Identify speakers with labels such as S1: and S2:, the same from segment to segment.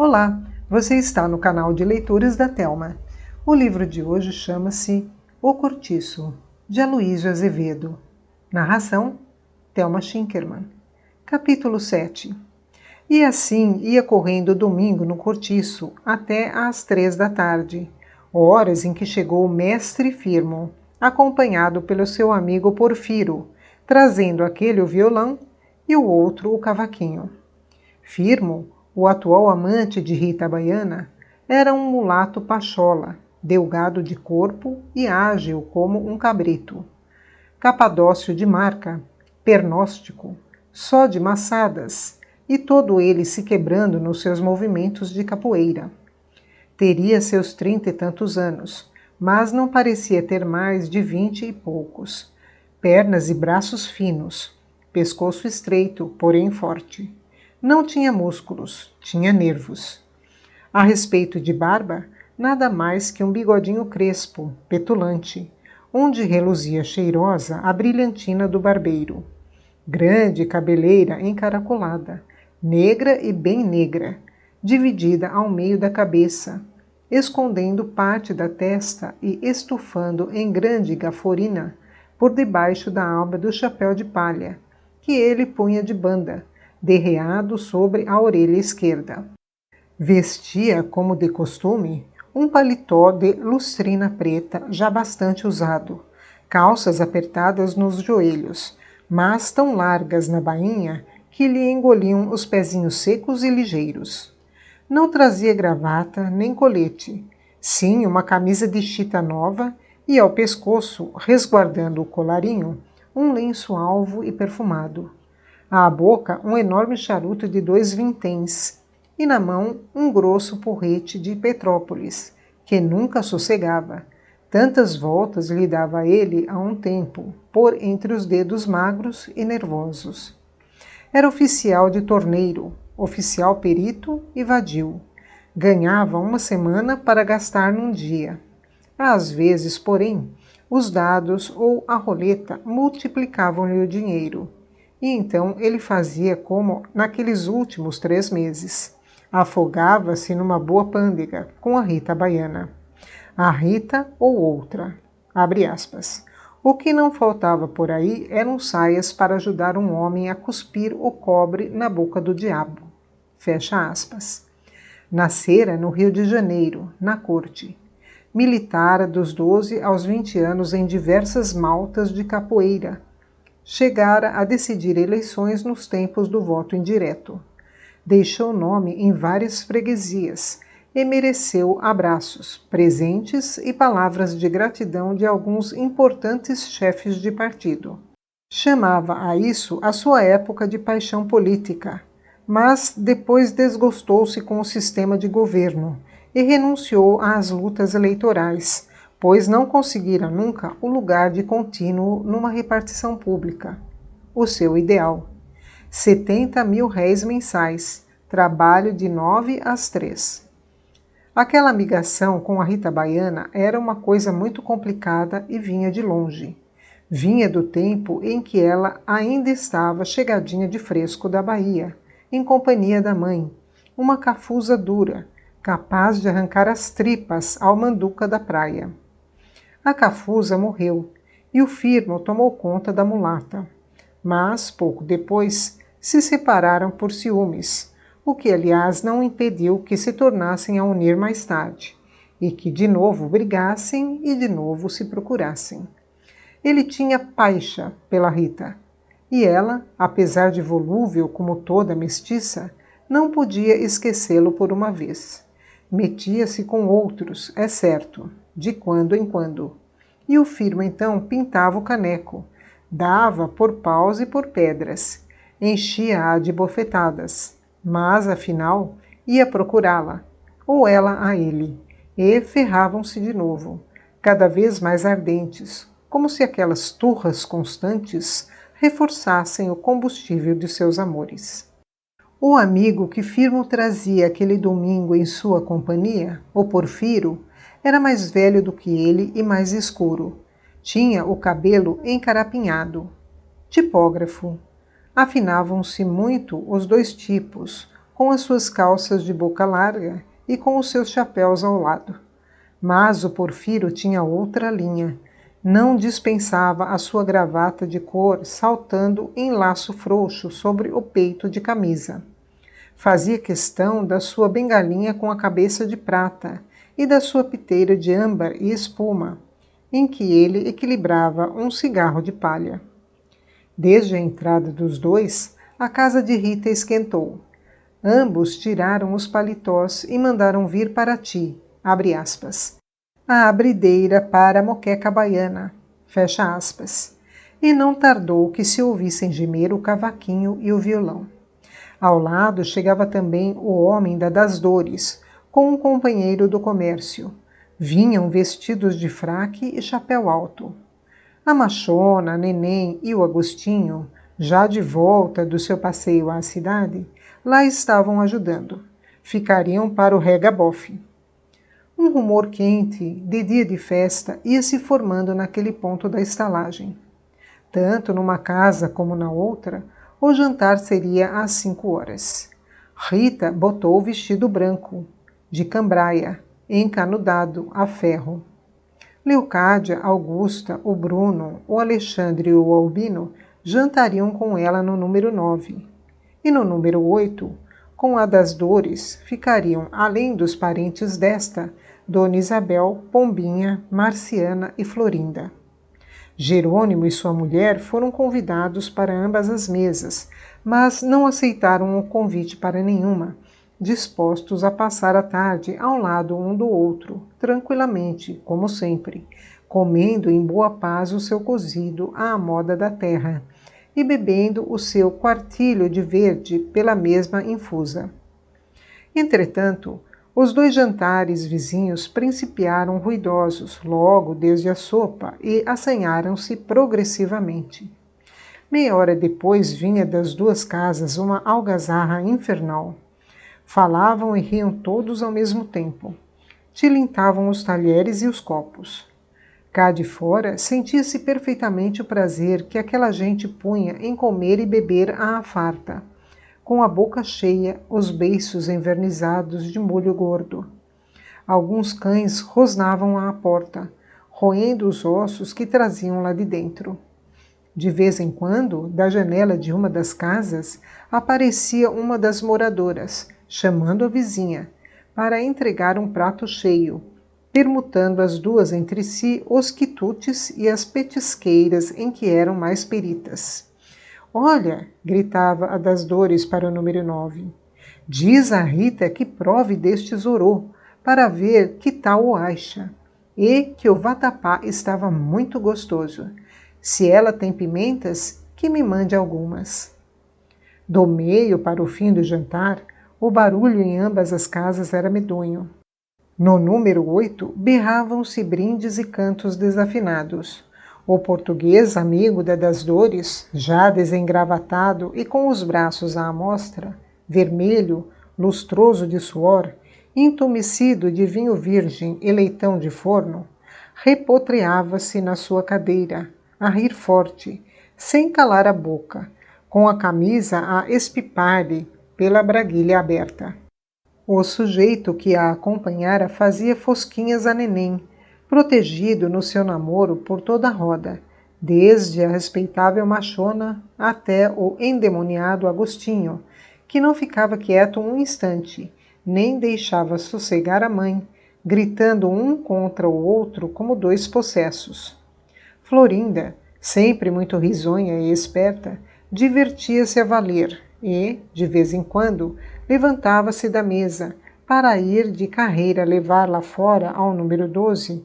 S1: Olá, você está no canal de leituras da Thelma. O livro de hoje chama-se O Cortiço, de Aloísio Azevedo. Narração, Thelma Schinkermann. Capítulo 7. E assim ia correndo o domingo no cortiço até às 3 da tarde, horas em que chegou o mestre Firmo, acompanhado pelo seu amigo Porfiro, trazendo aquele o violão e o outro o cavaquinho. Firmo, o atual amante de Rita Baiana, era um mulato pachola, delgado de corpo e ágil como um cabrito. Capadócio de marca, pernóstico, só de maçadas, e todo ele se quebrando nos seus movimentos de capoeira. Teria seus 30 e tantos anos, mas não parecia ter mais de 20 e poucos. Pernas e braços finos, pescoço estreito, porém forte. Não tinha músculos, tinha nervos. A respeito de barba, nada mais que um bigodinho crespo, petulante, onde reluzia cheirosa a brilhantina do barbeiro. Grande cabeleira encaracolada, negra e bem negra, dividida ao meio da cabeça, escondendo parte da testa e estufando em grande gaforina por debaixo da alba do chapéu de palha, que ele punha de banda, derreado sobre a orelha esquerda. Vestia, como de costume, um paletó de lustrina preta já bastante usado, calças apertadas nos joelhos, mas tão largas na bainha que lhe engoliam os pezinhos secos e ligeiros. Não trazia gravata nem colete, sim uma camisa de chita nova e ao pescoço, resguardando o colarinho, um lenço alvo e perfumado. À boca, um enorme charuto de 2 vinténs, e na mão um grosso porrete de Petrópolis, que nunca sossegava. Tantas voltas lhe dava ele a um tempo, por entre os dedos magros e nervosos. Era oficial de torneiro, oficial perito e vadio. Ganhava uma semana para gastar num dia. Às vezes, porém, os dados ou a roleta multiplicavam-lhe o dinheiro. E então ele fazia como naqueles últimos 3 meses. Afogava-se numa boa pândega com a Rita Baiana. A Rita ou outra, abre aspas. O que não faltava por aí eram saias para ajudar um homem a cuspir o cobre na boca do diabo. Fecha aspas. Nascera no Rio de Janeiro, na corte. Militara dos 12 aos 20 anos em diversas maltas de capoeira. Chegara a decidir eleições nos tempos do voto indireto. Deixou nome em várias freguesias e mereceu abraços, presentes e palavras de gratidão de alguns importantes chefes de partido. Chamava a isso a sua época de paixão política, mas depois desgostou-se com o sistema de governo e renunciou às lutas eleitorais, pois não conseguira nunca o lugar de contínuo numa repartição pública. O seu ideal. 70.000 réis mensais, trabalho de 9 às 3. Aquela amigação com a Rita Baiana era uma coisa muito complicada e vinha de longe. Vinha do tempo em que ela ainda estava chegadinha de fresco da Bahia, em companhia da mãe, uma cafuza dura, capaz de arrancar as tripas ao manduca da praia. A cafuza morreu e o Firmo tomou conta da mulata. Mas, pouco depois, se separaram por ciúmes, o que, aliás, não impediu que se tornassem a unir mais tarde, e que de novo brigassem e de novo se procurassem. Ele tinha paixa pela Rita, e ela, apesar de volúvel como toda mestiça, não podia esquecê-lo por uma vez. Metia-se com outros, é certo, de quando em quando. E o Firmo então pintava o caneco, dava por paus e por pedras, enchia-a de bofetadas, mas, afinal, ia procurá-la, ou ela a ele, e ferravam-se de novo, cada vez mais ardentes, como se aquelas turras constantes reforçassem o combustível de seus amores. O amigo que Firmo trazia aquele domingo em sua companhia, o Porfiro, era mais velho do que ele e mais escuro. Tinha o cabelo encarapinhado. Tipógrafo. Afinavam-se muito os dois tipos, com as suas calças de boca larga e com os seus chapéus ao lado. Mas o Porfiro tinha outra linha. Não dispensava a sua gravata de cor saltando em laço frouxo sobre o peito de camisa. Fazia questão da sua bengalinha com a cabeça de prata e da sua piteira de âmbar e espuma, em que ele equilibrava um cigarro de palha. Desde a entrada dos dois, a casa de Rita esquentou. Ambos tiraram os paletós e mandaram vir para ti, abre aspas, a abrideira para a moqueca baiana, fecha aspas. E não tardou que se ouvissem gemer o cavaquinho e o violão. Ao lado chegava também o homem das dores, com um companheiro do comércio. Vinham vestidos de fraque e chapéu alto. A machona, a neném e o Agostinho, já de volta do seu passeio à cidade, lá estavam ajudando. Ficariam para o rega-bofe. Um rumor quente, de dia de festa, ia se formando naquele ponto da estalagem. Tanto numa casa como na outra, o jantar seria às 5 horas. Rita botou o vestido branco, de cambraia, encanudado a ferro. Leocádia, Augusta, o Bruno, o Alexandre e o Albino jantariam com ela no número 9. E no número 8, com a das dores, ficariam, além dos parentes desta, Dona Isabel, Pombinha, Marciana e Florinda. Jerônimo e sua mulher foram convidados para ambas as mesas, mas não aceitaram o convite para nenhuma, dispostos a passar a tarde ao lado um do outro, tranquilamente, como sempre, comendo em boa paz o seu cozido à moda da terra e bebendo o seu quartilho de verde pela mesma infusa. Entretanto, os dois jantares vizinhos principiaram ruidosos logo desde a sopa e assanharam-se progressivamente. Meia hora depois vinha das duas casas uma algazarra infernal. Falavam e riam todos ao mesmo tempo. Tilintavam os talheres e os copos. Cá de fora, sentia-se perfeitamente o prazer que aquela gente punha em comer e beber à farta, com a boca cheia, os beiços envernizados de molho gordo. Alguns cães rosnavam à porta, roendo os ossos que traziam lá de dentro. De vez em quando, da janela de uma das casas, aparecia uma das moradoras, chamando a vizinha, para entregar um prato cheio, permutando as duas entre si os quitutes e as petisqueiras em que eram mais peritas. Olha, gritava a das dores para o número 9. Diz a Rita que prove deste zorô, para ver que tal o acha, e que o vatapá estava muito gostoso. Se ela tem pimentas, que me mande algumas. Do meio para o fim do jantar, o barulho em ambas as casas era medonho. No número 8, berravam-se brindes e cantos desafinados. O português, amigo das dores, já desengravatado e com os braços à amostra, vermelho, lustroso de suor, entumecido de vinho virgem e leitão de forno, repotreava-se na sua cadeira, a rir forte, sem calar a boca, com a camisa a espipar-lhe pela braguilha aberta. O sujeito que a acompanhara fazia fosquinhas a neném, protegido no seu namoro por toda a roda, desde a respeitável machona até o endemoniado Agostinho, que não ficava quieto um instante, nem deixava sossegar a mãe, gritando um contra o outro como dois possessos. Florinda, sempre muito risonha e esperta, divertia-se a valer e, de vez em quando, levantava-se da mesa para ir de carreira levar lá fora ao número 12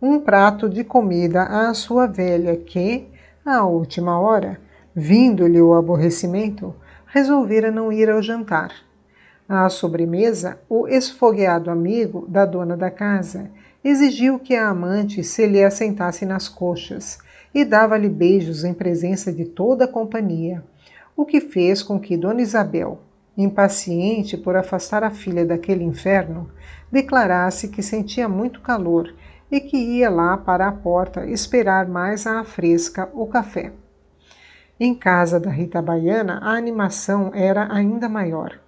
S1: um prato de comida à sua velha que, à última hora, vindo-lhe o aborrecimento, resolvera não ir ao jantar. À sobremesa, o esfogueado amigo da dona da casa exigiu que a amante se lhe assentasse nas coxas e dava-lhe beijos em presença de toda a companhia, o que fez com que Dona Isabel, impaciente por afastar a filha daquele inferno, declarasse que sentia muito calor e que ia lá para a porta esperar mais à fresca o café. Em casa da Rita Baiana, a animação era ainda maior.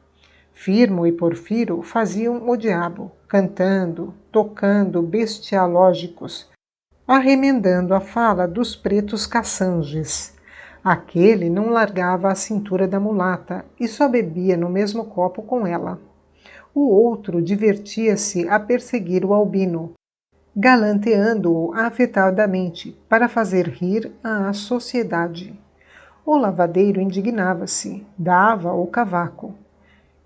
S1: Firmo e Porfiro faziam o diabo, cantando, tocando bestialógicos, arremendando a fala dos pretos caçanges. Aquele não largava a cintura da mulata e só bebia no mesmo copo com ela. O outro divertia-se a perseguir o albino, galanteando-o afetadamente para fazer rir à sociedade. O lavadeiro indignava-se, dava o cavaco.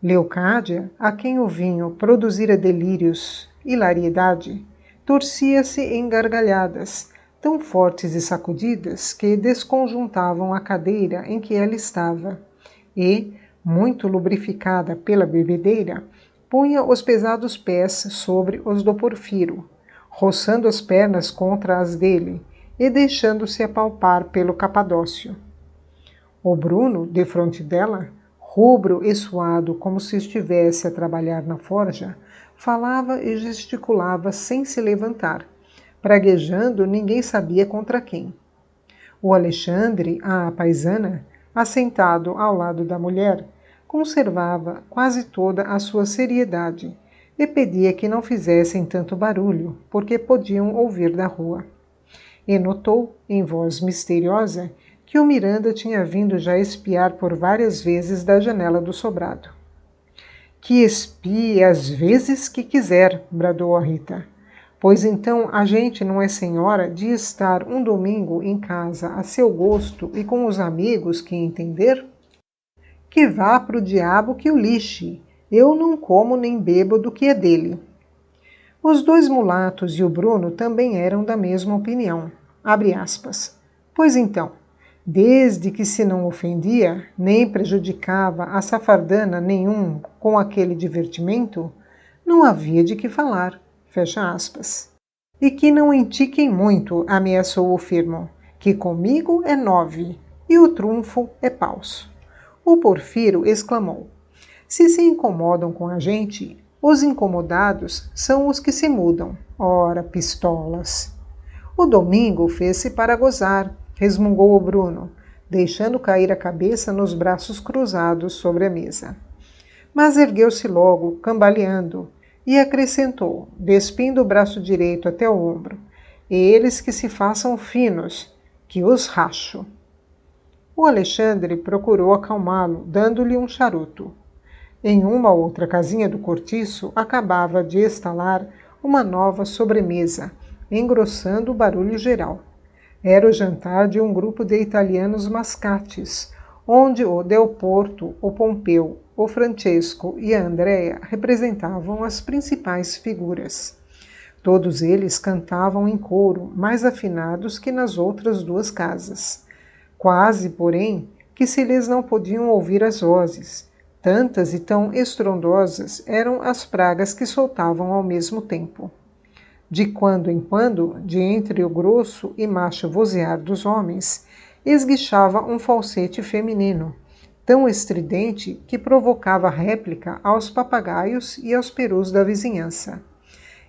S1: Leocádia, a quem o vinho produzira delírios, hilariedade, torcia-se em gargalhadas, tão fortes e sacudidas que desconjuntavam a cadeira em que ela estava, e, muito lubrificada pela bebedeira, punha os pesados pés sobre os do Porfiro, roçando as pernas contra as dele e deixando-se apalpar pelo Capadócio. O Bruno, defronte dela, rubro e suado como se estivesse a trabalhar na forja, falava e gesticulava sem se levantar, praguejando ninguém sabia contra quem. O Alexandre, a paisana, assentado ao lado da mulher, conservava quase toda a sua seriedade e pedia que não fizessem tanto barulho, porque podiam ouvir da rua. E notou, em voz misteriosa, que o Miranda tinha vindo já espiar por várias vezes da janela do sobrado. Que espie as vezes que quiser, bradou a Rita. Pois então a gente não é senhora de estar um domingo em casa a seu gosto e com os amigos que entender? Que vá pro diabo que o lixe. Eu não como nem bebo do que é dele. Os dois mulatos e o Bruno também eram da mesma opinião. Abre aspas. Pois então, desde que se não ofendia, nem prejudicava a safardana nenhum com aquele divertimento, não havia de que falar. Fecha aspas. E que não entiquem muito, ameaçou o Firmo, que comigo é 9 e o trunfo é paus. O Porfiro exclamou: se se incomodam com a gente, os incomodados são os que se mudam. Ora, pistolas! O Domingo fez-se para gozar, resmungou o Bruno, deixando cair a cabeça nos braços cruzados sobre a mesa. Mas ergueu-se logo, cambaleando, e acrescentou, despindo o braço direito até o ombro: eles que se façam finos, que os racho. O Alexandre procurou acalmá-lo, dando-lhe um charuto. Em uma outra casinha do cortiço, acabava de estalar uma nova sobremesa, engrossando o barulho geral. Era o jantar de um grupo de italianos mascates, onde o Del Porto, o Pompeu, o Francesco e a Andrea representavam as principais figuras. Todos eles cantavam em coro, mais afinados que nas outras duas casas. Quase, porém, que se lhes não podiam ouvir as vozes. Tantas e tão estrondosas eram as pragas que soltavam ao mesmo tempo. De quando em quando, de entre o grosso e macho vozear dos homens, esguichava um falsete feminino, tão estridente que provocava réplica aos papagaios e aos perus da vizinhança.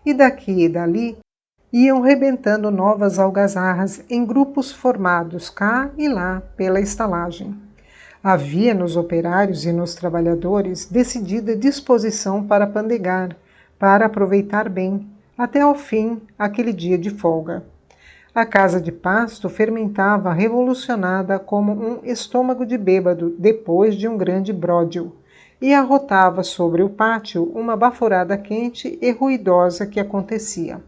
S1: E daqui e dali iam rebentando novas algazarras em grupos formados cá e lá pela estalagem. Havia nos operários e nos trabalhadores decidida disposição para pandegar, para aproveitar bem, até ao fim, aquele dia de folga. A casa de pasto fermentava revolucionada como um estômago de bêbado depois de um grande bródio, e arrotava sobre o pátio uma baforada quente e ruidosa que acontecia.